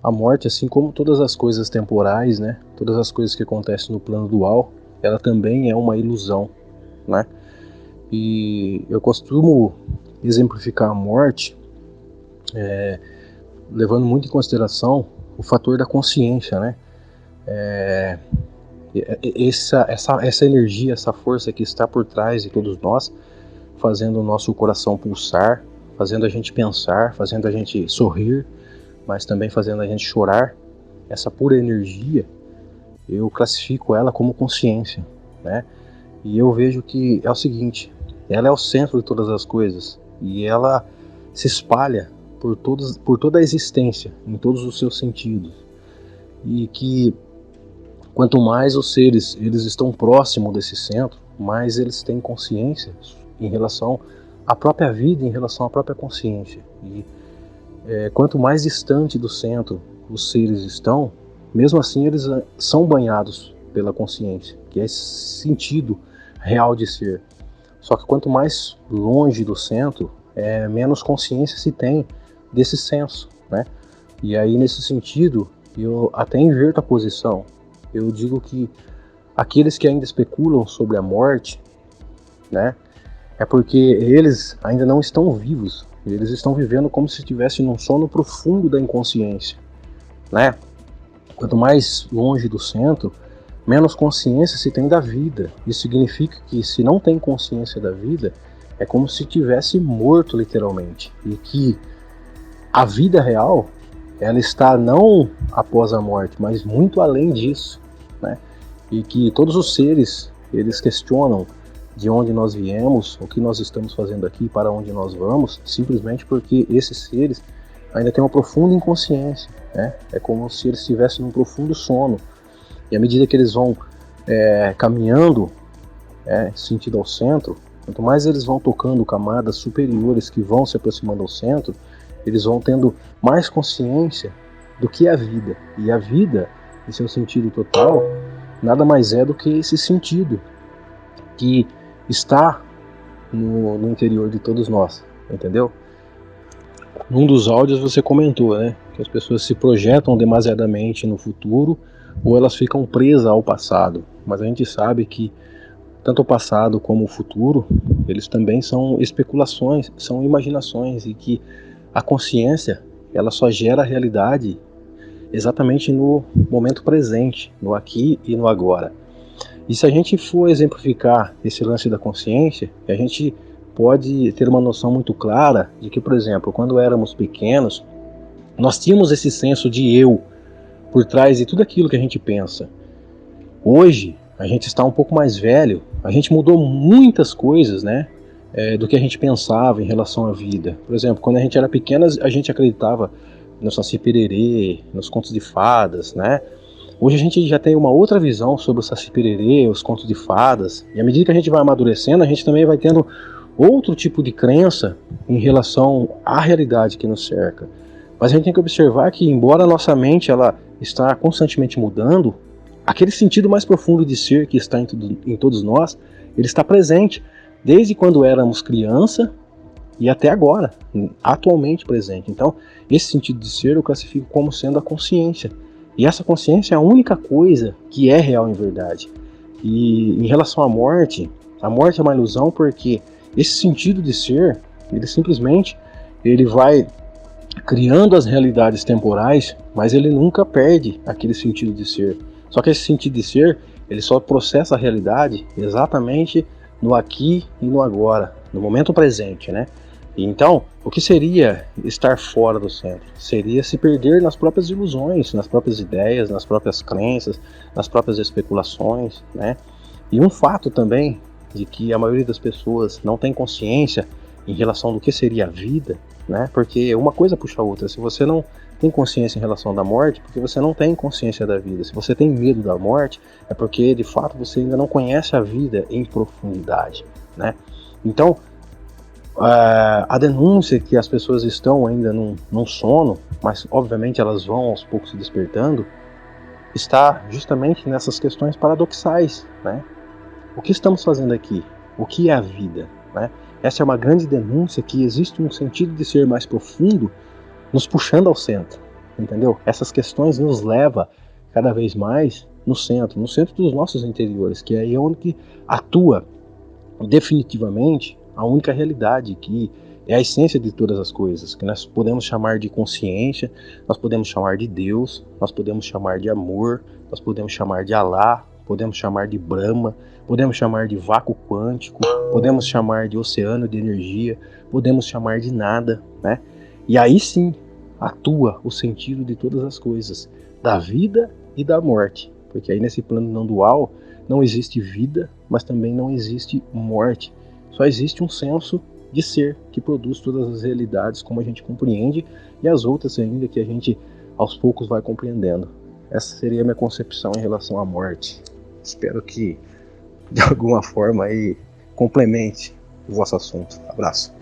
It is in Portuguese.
A morte, assim como todas as coisas temporais, né, todas as coisas que acontecem no plano dual, ela também é uma ilusão, né? E eu costumo exemplificar a morte levando muito em consideração o fator da consciência, né? Essa energia, essa força que está por trás de todos nós, fazendo o nosso coração pulsar, fazendo a gente pensar, fazendo a gente sorrir, mas também fazendo a gente chorar, essa pura energia, eu classifico ela como consciência, né? E eu vejo que é o seguinte, ela é o centro de todas as coisas, e ela se espalha por toda a existência, em todos os seus sentidos, e que quanto mais os seres eles estão próximos desse centro, mais eles têm consciência em relação à própria vida, em relação à própria consciência. E quanto mais distante do centro os seres estão, mesmo assim eles são banhados pela consciência, que é esse sentido real de ser. Só que quanto mais longe do centro, menos consciência se tem desse senso, né? E aí, nesse sentido, eu até inverto a posição. Eu digo que aqueles que ainda especulam sobre a morte, né, é porque eles ainda não estão vivos. Eles estão vivendo como se estivessem num sono profundo da inconsciência, né? Quanto mais longe do centro, menos consciência se tem da vida. Isso significa que se não tem consciência da vida, é como se tivesse morto literalmente. E que a vida real, ela está não após a morte, mas muito além disso, né? E que todos os seres, eles questionam de onde nós viemos, o que nós estamos fazendo aqui, para onde nós vamos, simplesmente porque esses seres ainda têm uma profunda inconsciência, né? É como se eles estivessem num profundo sono. E à medida que eles vão caminhando sentido ao centro, quanto mais eles vão tocando camadas superiores que vão se aproximando ao centro, eles vão tendo mais consciência do que é a vida. E a vida, em seu sentido total, nada mais é do que esse sentido que está no interior de todos nós, entendeu? Num dos áudios você comentou, né, que as pessoas se projetam demasiadamente no futuro ou elas ficam presas ao passado. Mas a gente sabe que tanto o passado como o futuro, eles também são especulações, são imaginações, e que a consciência, ela só gera a realidade exatamente no momento presente, no aqui e no agora. E se a gente for exemplificar esse lance da consciência, a gente pode ter uma noção muito clara de que, por exemplo, quando éramos pequenos, nós tínhamos esse senso de eu por trás de tudo aquilo que a gente pensa. Hoje, a gente está um pouco mais velho, a gente mudou muitas coisas, né? Do que a gente pensava em relação à vida. Por exemplo, quando a gente era pequeno, a gente acreditava no Saci Pererê, nos contos de fadas, né? Hoje a gente já tem uma outra visão sobre o Saci Pererê, os contos de fadas, e à medida que a gente vai amadurecendo, a gente também vai tendo outro tipo de crença em relação à realidade que nos cerca. Mas a gente tem que observar que, embora a nossa mente ela está constantemente mudando, aquele sentido mais profundo de ser que está em todos nós, ele está presente desde quando éramos criança e até agora, atualmente presente. Então, esse sentido de ser eu classifico como sendo a consciência. E essa consciência é a única coisa que é real em verdade. E em relação à morte é uma ilusão porque esse sentido de ser, ele simplesmente ele vai criando as realidades temporais, mas ele nunca perde aquele sentido de ser. Só que esse sentido de ser, ele só processa a realidade exatamente no aqui e no agora, no momento presente, né? Então, o que seria estar fora do centro? Seria se perder nas próprias ilusões, nas próprias ideias, nas próprias crenças, nas próprias especulações, né? E um fato também de que a maioria das pessoas não tem consciência em relação do que seria a vida, né? Porque uma coisa puxa a outra. Se você não tem consciência em relação da morte, porque você não tem consciência da vida. Se você tem medo da morte, é porque de fato você ainda não conhece a vida em profundidade, né? Então, a denúncia que as pessoas estão ainda num sono, mas obviamente elas vão aos poucos se despertando, está justamente nessas questões paradoxais, né? O que estamos fazendo aqui? O que é a vida, né? Essa é uma grande denúncia que existe um sentido de ser mais profundo nos puxando ao centro. entendeu? Essas questões nos levam cada vez mais no centro dos nossos interiores, que é aí onde que atua definitivamente a única realidade, que é a essência de todas as coisas, que nós podemos chamar de consciência, nós podemos chamar de Deus, nós podemos chamar de amor, nós podemos chamar de Alá, podemos chamar de Brahma, podemos chamar de vácuo quântico, podemos chamar de oceano de energia, podemos chamar de nada, né? E aí sim atua o sentido de todas as coisas, da vida e da morte, porque aí nesse plano não dual não existe vida, mas também não existe morte. Só existe um senso de ser que produz todas as realidades como a gente compreende e as outras ainda que a gente aos poucos vai compreendendo. Essa seria a minha concepção em relação à morte. Espero que de alguma forma aí complemente o vosso assunto. Abraço.